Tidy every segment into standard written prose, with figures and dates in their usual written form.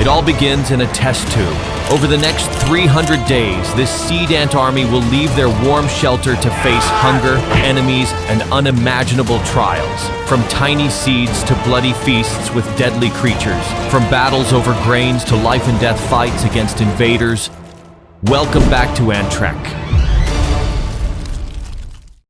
It all begins in a test tube. Over the next 300 days, this seed ant army will leave their warm shelter to face hunger, enemies, and unimaginable trials. From tiny seeds to bloody feasts with deadly creatures, from battles over grains to life and death fights against invaders. Welcome back to Anttrek.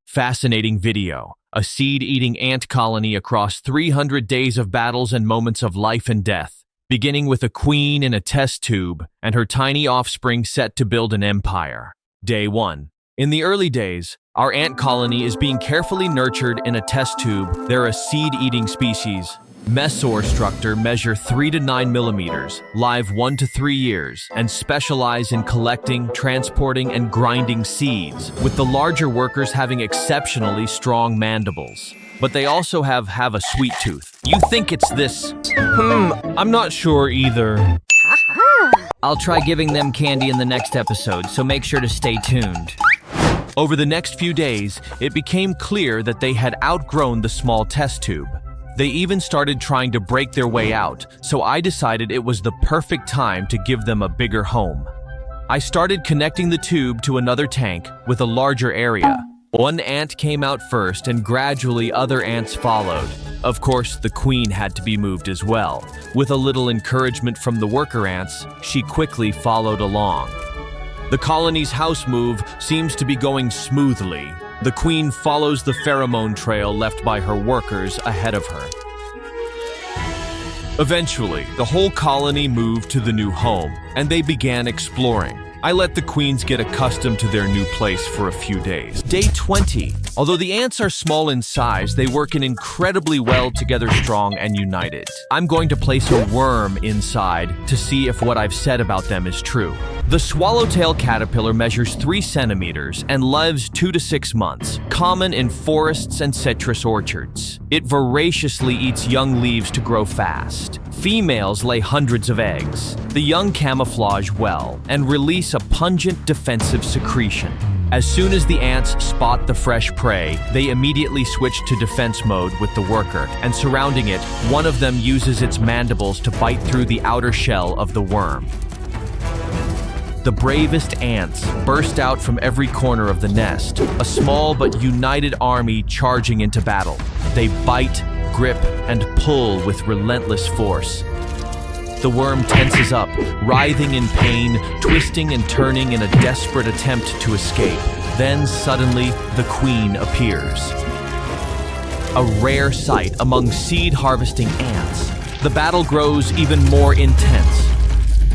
Fascinating video. A seed-eating ant colony across 300 days of battles and moments of life and death. Beginning with a queen in a test tube and her tiny offspring set to build an empire. Day 1. In the early days, our ant colony is being carefully nurtured in a test tube. They're a seed-eating species. Structure measure 3 to 9 millimeters, live 1 to 3 years, and specialize in collecting, transporting, and grinding seeds, with the larger workers having exceptionally strong mandibles. But they also have a sweet tooth. You think it's this? I'm not sure either. I'll try giving them candy in the next episode, so make sure to stay tuned. Over the next few days, it became clear that they had outgrown the small test tube. They even started trying to break their way out, so I decided it was the perfect time to give them a bigger home. I started connecting the tube to another tank with a larger area. One ant came out first and gradually other ants followed. Of course, the queen had to be moved as well. With a little encouragement from the worker ants, she quickly followed along. The colony's house move seems to be going smoothly. The queen follows the pheromone trail left by her workers ahead of her. Eventually, the whole colony moved to the new home, and they began exploring. I let the queens get accustomed to their new place for a few days. Day 20. Although the ants are small in size, they work incredibly well together, strong and united. I'm going to place a worm inside to see if what I've said about them is true. The swallowtail caterpillar measures 3 centimeters and lives 2 to 6 months, common in forests and citrus orchards. It voraciously eats young leaves to grow fast. Females lay hundreds of eggs. The young camouflage well and release a pungent defensive secretion. As soon as the ants spot the fresh prey, they immediately switch to defense mode with the worker, and surrounding it, one of them uses its mandibles to bite through the outer shell of the worm. The bravest ants burst out from every corner of the nest, a small but united army charging into battle. They bite, grip, and pull with relentless force. The worm tenses up, writhing in pain, twisting and turning in a desperate attempt to escape. Then suddenly, the queen appears. A rare sight among seed-harvesting ants. The battle grows even more intense.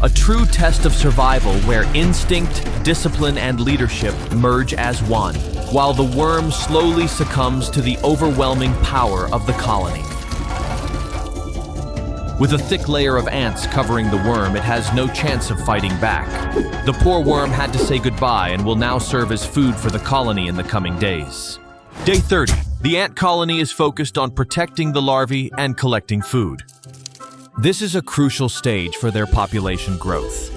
A true test of survival where instinct, discipline, and leadership merge as one, while the worm slowly succumbs to the overwhelming power of the colony. With a thick layer of ants covering the worm, it has no chance of fighting back. The poor worm had to say goodbye and will now serve as food for the colony in the coming days. Day 30. The ant colony is focused on protecting the larvae and collecting food. This is a crucial stage for their population growth.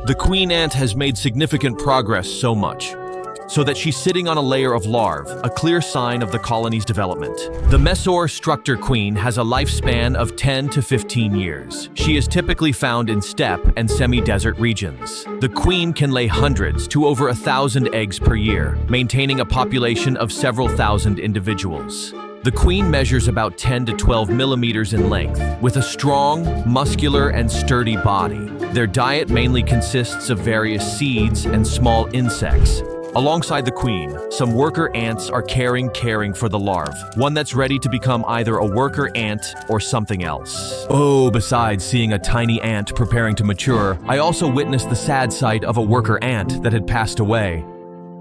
The queen ant has made significant progress so that she's sitting on a layer of larvae, a clear sign of the colony's development. The structure queen has a lifespan of 10 to 15 years. She is typically found in steppe and semi-desert regions. The queen can lay hundreds to over 1,000 eggs per year, maintaining a population of several thousand individuals. The queen measures about 10 to 12 millimeters in length, with a strong, muscular, and sturdy body. Their diet mainly consists of various seeds and small insects. Alongside the queen, some worker ants are caring for the larvae, one that's ready to become either a worker ant or something else. Oh, besides seeing a tiny ant preparing to mature, I also witnessed the sad sight of a worker ant that had passed away.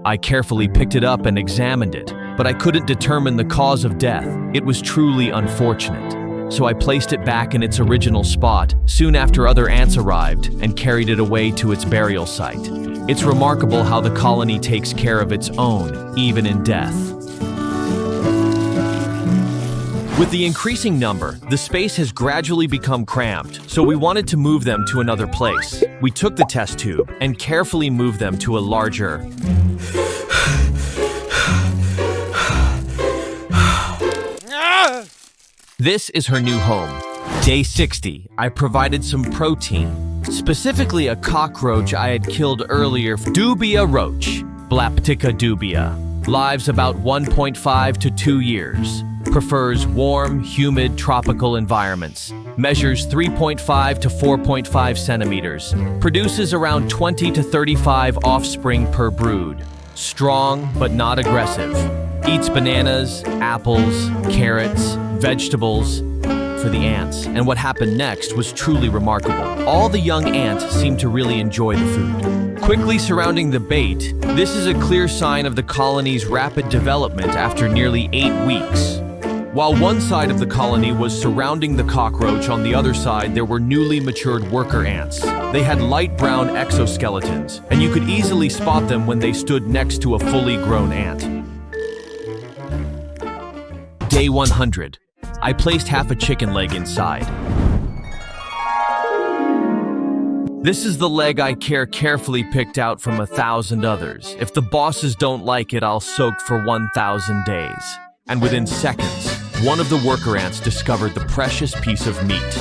I carefully picked it up and examined it, but I couldn't determine the cause of death. It was truly unfortunate. So I placed it back in its original spot soon after other ants arrived and carried it away to its burial site. It's remarkable how the colony takes care of its own, even in death. With the increasing number, the space has gradually become cramped, so we wanted to move them to another place. We took the test tube and carefully moved them to a larger... This is her new home. Day 60, I provided some protein, specifically a cockroach I had killed earlier. Dubia roach, Blaptica dubia, lives about 1.5 to 2 years, prefers warm, humid, tropical environments, measures 3.5 to 4.5 centimeters, produces around 20 to 35 offspring per brood, strong but not aggressive, eats bananas, apples, carrots, vegetables, for the ants, and what happened next was truly remarkable. All the young ants seemed to really enjoy the food. Quickly surrounding the bait, this is a clear sign of the colony's rapid development after nearly 8 weeks. While one side of the colony was surrounding the cockroach, on the other side there were newly matured worker ants. They had light brown exoskeletons, and you could easily spot them when they stood next to a fully grown ant. Day 100. I placed half a chicken leg inside. This is the leg I carefully picked out from 1,000 others. If the bosses don't like it, I'll soak for 1,000 days. And within seconds, one of the worker ants discovered the precious piece of meat.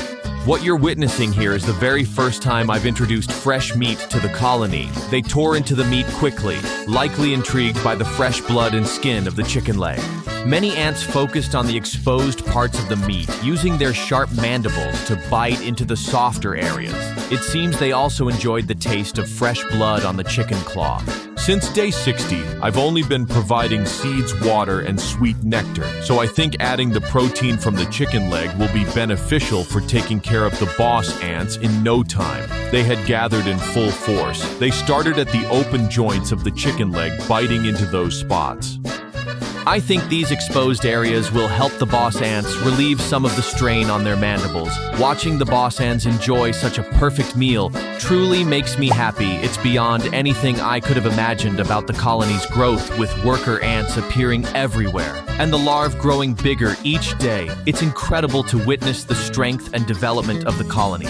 What you're witnessing here is the very first time I've introduced fresh meat to the colony. They tore into the meat quickly, likely intrigued by the fresh blood and skin of the chicken leg. Many ants focused on the exposed parts of the meat, using their sharp mandibles to bite into the softer areas. It seems they also enjoyed the taste of fresh blood on the chicken claw. Since day 60, I've only been providing seeds, water, and sweet nectar, so I think adding the protein from the chicken leg will be beneficial for taking care of the boss ants in no time. They had gathered in full force. They started at the open joints of the chicken leg, biting into those spots. I think these exposed areas will help the boss ants relieve some of the strain on their mandibles. Watching the boss ants enjoy such a perfect meal truly makes me happy. It's beyond anything I could have imagined about the colony's growth, with worker ants appearing everywhere and the larvae growing bigger each day. It's incredible to witness the strength and development of the colony.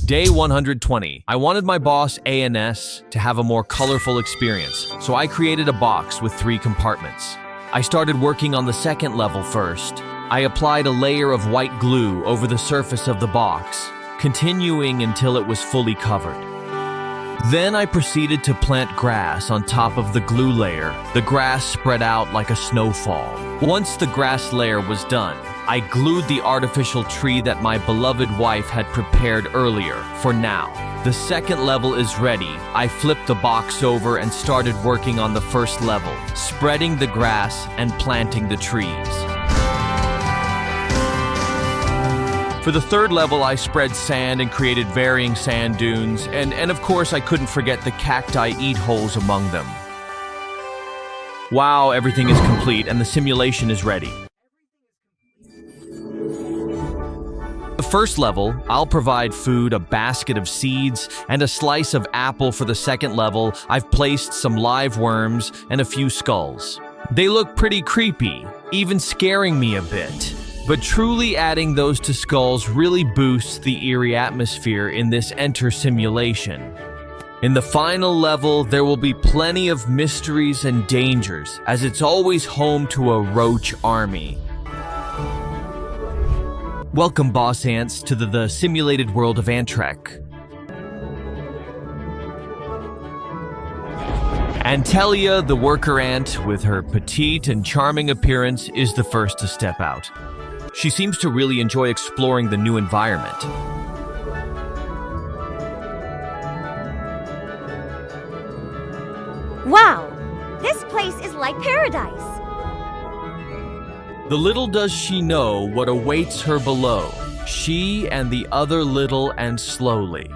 Day 120. I wanted my boss ANS to have a more colorful experience, so I created a box with 3 compartments. I started working on the second level first. I applied a layer of white glue over the surface of the box, continuing until it was fully covered. Then I proceeded to plant grass on top of the glue layer. The grass spread out like a snowfall. Once the grass layer was done, I glued the artificial tree that my beloved wife had prepared earlier. For now, the second level is ready. I flipped the box over and started working on the first level, spreading the grass and planting the trees. For the third level, I spread sand and created varying sand dunes, and of course I couldn't forget the cacti eat holes among them. Wow, everything is complete and the simulation is ready. The first level, I'll provide food, a basket of seeds, and a slice of apple. For the second level, I've placed some live worms and a few skulls. They look pretty creepy, even scaring me a bit. But truly adding those to skulls really boosts the eerie atmosphere in this Enter simulation. In the final level, there will be plenty of mysteries and dangers, as it's always home to a roach army. Welcome, boss ants, to the simulated world of Anttrek. Antelia, the worker ant, with her petite and charming appearance, is the first to step out. She seems to really enjoy exploring the new environment. Wow! This place is like paradise! The little does she know what awaits her below. She and the other little and slowly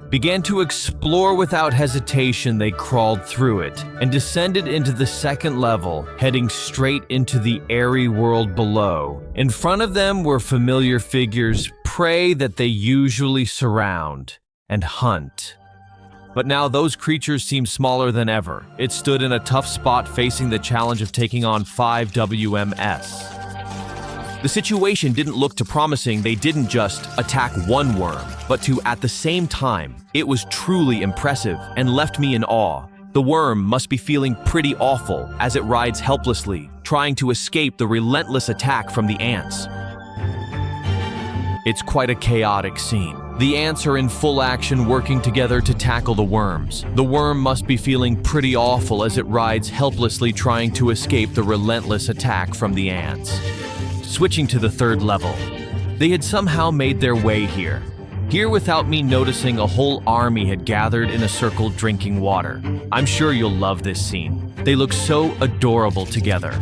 began to explore without hesitation. They crawled through it and descended into the second level, heading straight into the airy world below. In front of them were familiar figures, prey that they usually surround and hunt. But now those creatures seemed smaller than ever. It stood in a tough spot, facing the challenge of taking on 5 WMS. The situation didn't look too promising. They didn't just attack one worm, but two at the same time. It was truly impressive and left me in awe. The worm must be feeling pretty awful as it rides helplessly, trying to escape the relentless attack from the ants. It's quite a chaotic scene. The ants are in full action working together to tackle the worms. The worm must be feeling pretty awful as it rides helplessly trying to escape the relentless attack from the ants. Switching to the third level. They had somehow made their way here. Here without me noticing, a whole army had gathered in a circle drinking water. I'm sure you'll love this scene. They look so adorable together.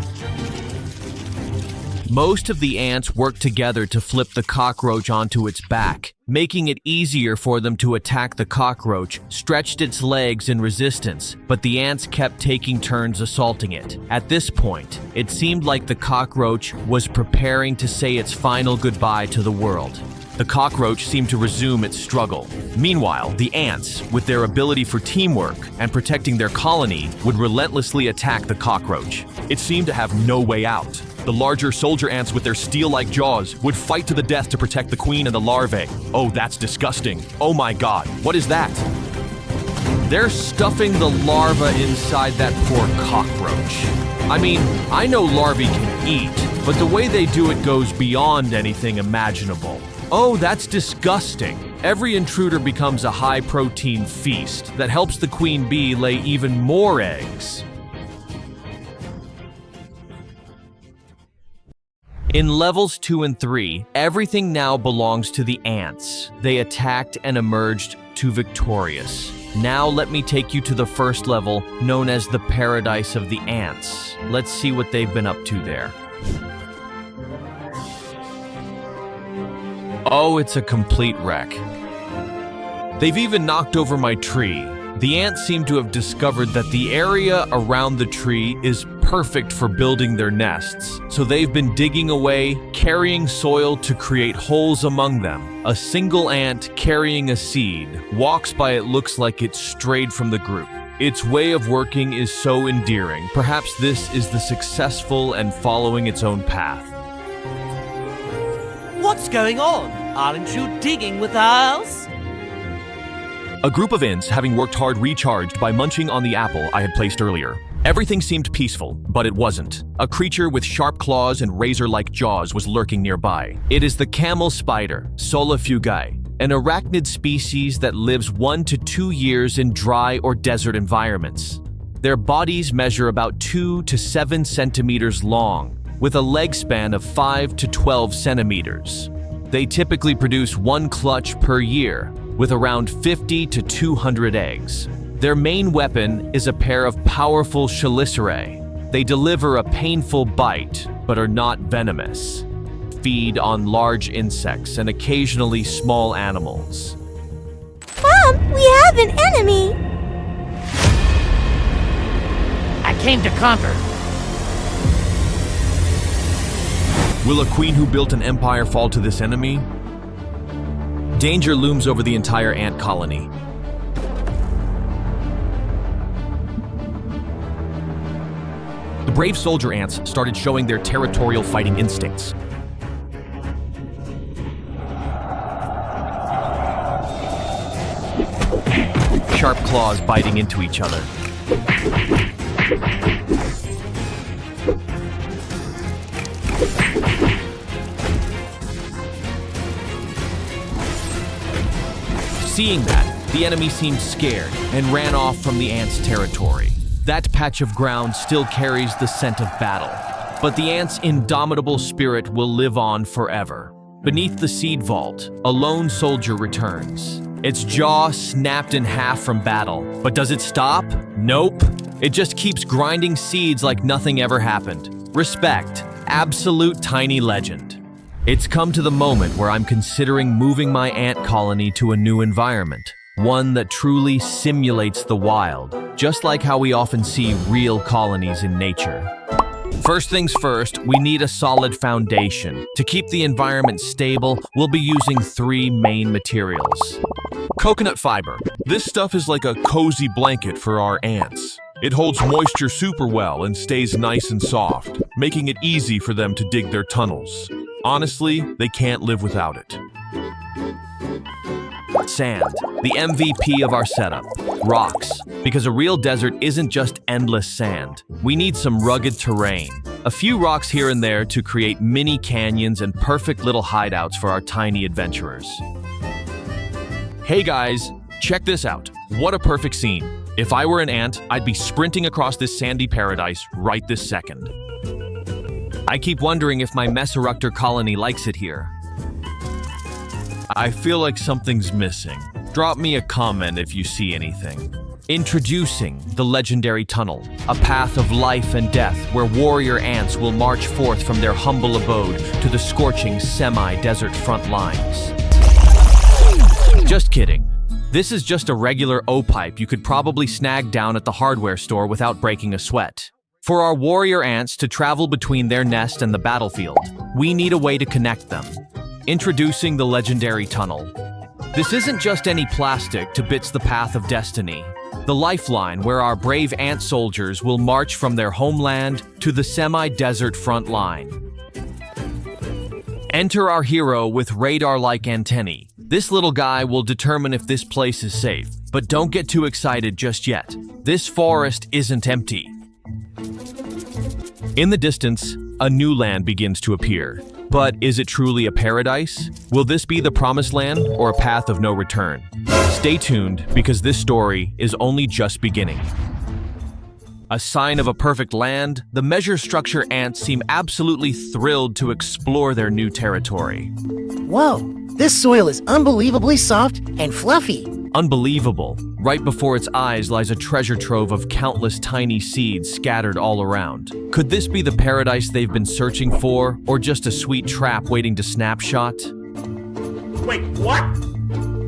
Most of the ants worked together to flip the cockroach onto its back, making it easier for them to attack. The cockroach stretched its legs in resistance, but the ants kept taking turns assaulting it. At this point, it seemed like the cockroach was preparing to say its final goodbye to the world. The cockroach seemed to resume its struggle. Meanwhile, the ants, with their ability for teamwork and protecting their colony, would relentlessly attack the cockroach. It seemed to have no way out. The larger soldier ants with their steel-like jaws would fight to the death to protect the queen and the larvae. Oh, that's disgusting. Oh my god, what is that? They're stuffing the larva inside that poor cockroach. I mean, I know larvae can eat, but the way they do it goes beyond anything imaginable. Oh, that's disgusting. Every intruder becomes a high-protein feast that helps the queen bee lay even more eggs. In levels 2 and 3, everything now belongs to the ants. They attacked and emerged to victorious. Now let me take you to the first level, known as the Paradise of the Ants. Let's see what they've been up to there. Oh, it's a complete wreck. They've even knocked over my tree. The ants seem to have discovered that the area around the tree is perfect for building their nests. So they've been digging away, carrying soil to create holes among them. A single ant carrying a seed walks by. It looks like it strayed from the group. Its way of working is so endearing. Perhaps this is the successful and following its own path. What's going on? Aren't you digging with us? A group of ants, having worked hard, recharged by munching on the apple I had placed earlier. Everything seemed peaceful, but it wasn't. A creature with sharp claws and razor-like jaws was lurking nearby. It is the camel spider, Solifugae, an arachnid species that lives 1 to 2 years in dry or desert environments. Their bodies measure about 2 to 7 centimeters long, with a leg span of 5 to 12 centimeters. They typically produce 1 clutch per year, with around 50 to 200 eggs. Their main weapon is a pair of powerful chelicerae. They deliver a painful bite, but are not venomous. Feed on large insects and occasionally small animals. Mom, we have an enemy! I came to conquer. Will a queen who built an empire fall to this enemy? Danger looms over the entire ant colony. The brave soldier ants started showing their territorial fighting instincts. Sharp claws biting into each other. Seeing that, the enemy seemed scared and ran off from the ants' territory. That patch of ground still carries the scent of battle, but the ants' indomitable spirit will live on forever. Beneath the seed vault, a lone soldier returns. Its jaw snapped in half from battle, but does it stop? Nope. It just keeps grinding seeds like nothing ever happened. Respect. Absolute tiny legend. It's come to the moment where I'm considering moving my ant colony to a new environment, one that truly simulates the wild, just like how we often see real colonies in nature. First things first, we need a solid foundation. To keep the environment stable, we'll be using 3 main materials. Coconut fiber. This stuff is like a cozy blanket for our ants. It holds moisture super well and stays nice and soft, making it easy for them to dig their tunnels. Honestly, they can't live without it. Sand, the MVP of our setup. Rocks, because a real desert isn't just endless sand. We need some rugged terrain. A few rocks here and there to create mini canyons and perfect little hideouts for our tiny adventurers. Hey guys, check this out. What a perfect scene. If I were an ant, I'd be sprinting across this sandy paradise right this second. I keep wondering if my Mesoruptor colony likes it here. I feel like something's missing. Drop me a comment if you see anything. Introducing the legendary tunnel, a path of life and death where warrior ants will march forth from their humble abode to the scorching semi-desert front lines. Just kidding. This is just a regular O-pipe you could probably snag down at the hardware store without breaking a sweat. For our warrior ants to travel between their nest and the battlefield, we need a way to connect them. Introducing the legendary tunnel. This isn't just any plastic to bits the path of destiny. The lifeline where our brave ant soldiers will march from their homeland to the semi-desert front line. Enter our hero with radar-like antennae. This little guy will determine if this place is safe, but don't get too excited just yet. This forest isn't empty. In the distance, a new land begins to appear. But is it truly a paradise? Will this be the promised land or a path of no return? Stay tuned because this story is only just beginning. A sign of a perfect land, the measure structure ants seem absolutely thrilled to explore their new territory. Whoa, this soil is unbelievably soft and fluffy. Unbelievable. Right before its eyes lies a treasure trove of countless tiny seeds scattered all around. Could this be the paradise they've been searching for, or just a sweet trap waiting to snapshot? Wait, what?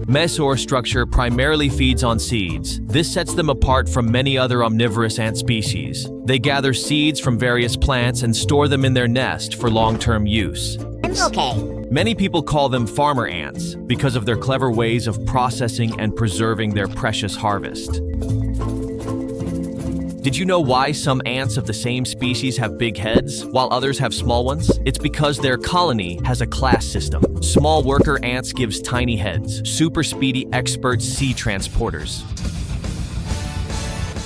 Mesor structure primarily feeds on seeds. This sets them apart from many other omnivorous ant species. They gather seeds from various plants and store them in their nest for long-term use. Okay. Many people call them farmer ants because of their clever ways of processing and preserving their precious harvest. Did you know why some ants of the same species have big heads while others have small ones? It's because their colony has a class system. Small worker ants gives tiny heads, super speedy expert sea transporters.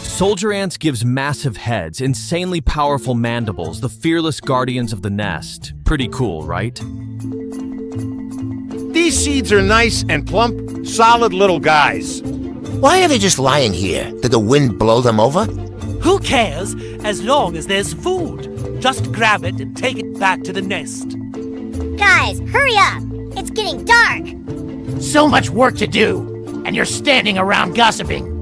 Soldier ants gives massive heads, insanely powerful mandibles, the fearless guardians of the nest. Pretty cool, right? These seeds are nice and plump, solid little guys. Why are they just lying here? Did the wind blow them over? Who cares as long as there's food? Just grab it and take it back to the nest. Guys, hurry up! It's getting dark! So much work to do, and you're standing around gossiping.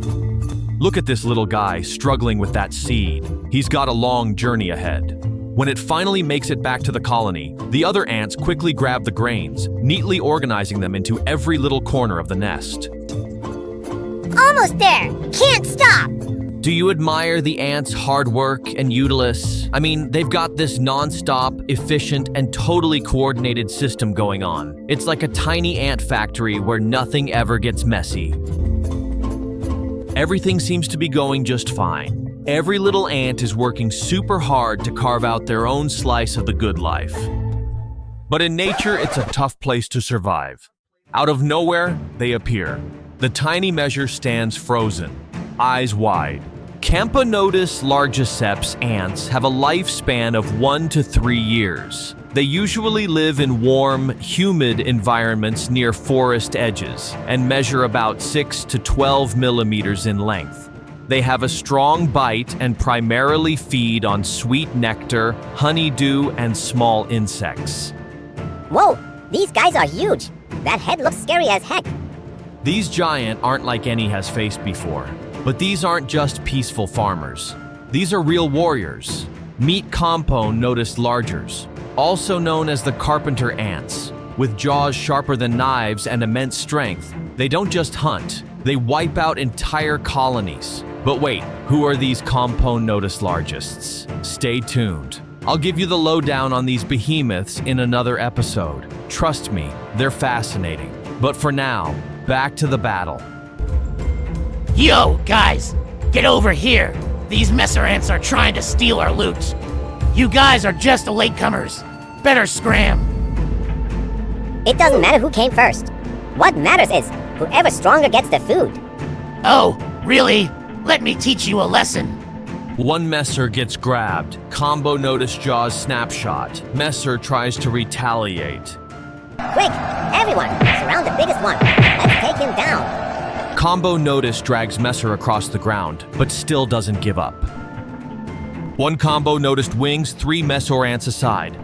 Look at this little guy struggling with that seed. He's got a long journey ahead. When it finally makes it back to the colony, the other ants quickly grab the grains, neatly organizing them into every little corner of the nest. Almost there! Can't stop! Do you admire the ants' hard work and utilis? I mean, they've got this non-stop, efficient, and totally coordinated system going on. It's like a tiny ant factory where nothing ever gets messy. Everything seems to be going just fine. Every little ant is working super hard to carve out their own slice of the good life. But in nature, it's a tough place to survive. Out of nowhere, they appear. The tiny measure stands frozen, eyes wide. Camponotus largiceps ants have a lifespan of 1 to 3 years. They usually live in warm, humid environments near forest edges and measure about 6 to 12 millimeters in length. They have a strong bite and primarily feed on sweet nectar, honeydew, and small insects. Whoa, these guys are huge. That head looks scary as heck. These giant aren't like any has faced before. But these aren't just peaceful farmers. These are real warriors. Meet Camponotus largers, also known as the carpenter ants. With jaws sharper than knives and immense strength, they don't just hunt, they wipe out entire colonies. But wait, who are these Camponotus largists? Stay tuned. I'll give you the lowdown on these behemoths in another episode. Trust me, they're fascinating. But for now, back to the battle. Yo, guys, get over here. These messer ants are trying to steal our loot. You guys are just the latecomers. Better scram. It doesn't matter who came first. What matters is whoever stronger gets the food. Oh, really? Let me teach you a lesson. One messer gets grabbed. Combo notice Jaws snapshot. Messer tries to retaliate. Quick, everyone, surround the biggest one. Let's take him down. Combo notice drags Messer across the ground, but still doesn't give up. One combo noticed wings 3 Messor ants aside.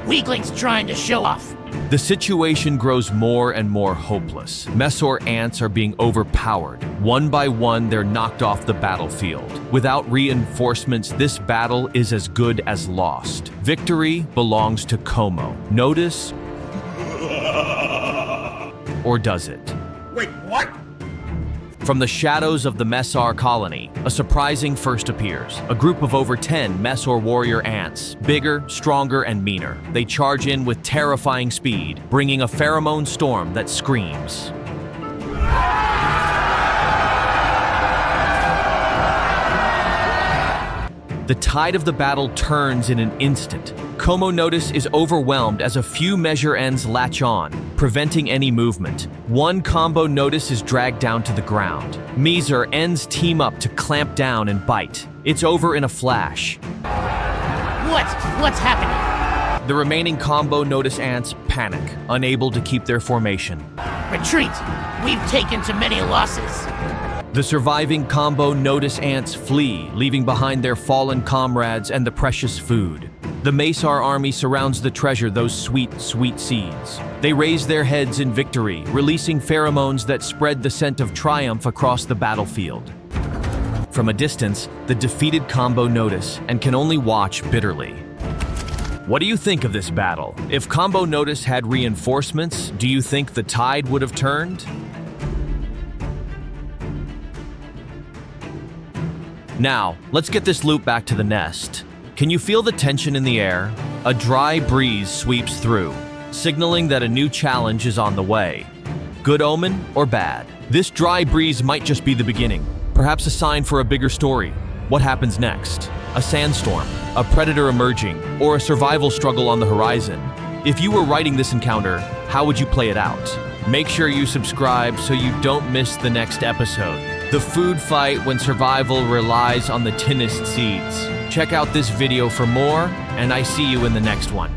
Weakling's trying to show off. The situation grows more and more hopeless. Messor ants are being overpowered. One by one, they're knocked off the battlefield. Without reinforcements, this battle is as good as lost. Victory belongs to Como. Notice? Or does it? Wait, what? From the shadows of the Messar colony, a surprising first appears. A group of over 10 Messor warrior ants, bigger, stronger, and meaner. They charge in with terrifying speed, bringing a pheromone storm that screams. The tide of the battle turns in an instant. Como notice is overwhelmed as a few measure ends latch on, preventing any movement. One combo notice is dragged down to the ground. Measer ends team up to clamp down and bite. It's over in a flash. What's happening? The remaining combo notice ants panic, unable to keep their formation. Retreat! We've taken too many losses. The surviving combo notice ants flee, leaving behind their fallen comrades and the precious food. The Mesar army surrounds the treasure, those sweet, sweet seeds. They raise their heads in victory, releasing pheromones that spread the scent of triumph across the battlefield. From a distance, the defeated combo notice and can only watch bitterly. What do you think of this battle? If combo notice had reinforcements, do you think the tide would have turned? Now, let's get this loop back to the nest. Can you feel the tension in the air? A dry breeze sweeps through, signaling that a new challenge is on the way. Good omen or bad? This dry breeze might just be the beginning, perhaps a sign for a bigger story. What happens next? A sandstorm, a predator emerging, or a survival struggle on the horizon? If you were writing this encounter, how would you play it out? Make sure you subscribe so you don't miss the next episode. The food fight when survival relies on the thinnest seeds. Check out this video for more, and I see you in the next one.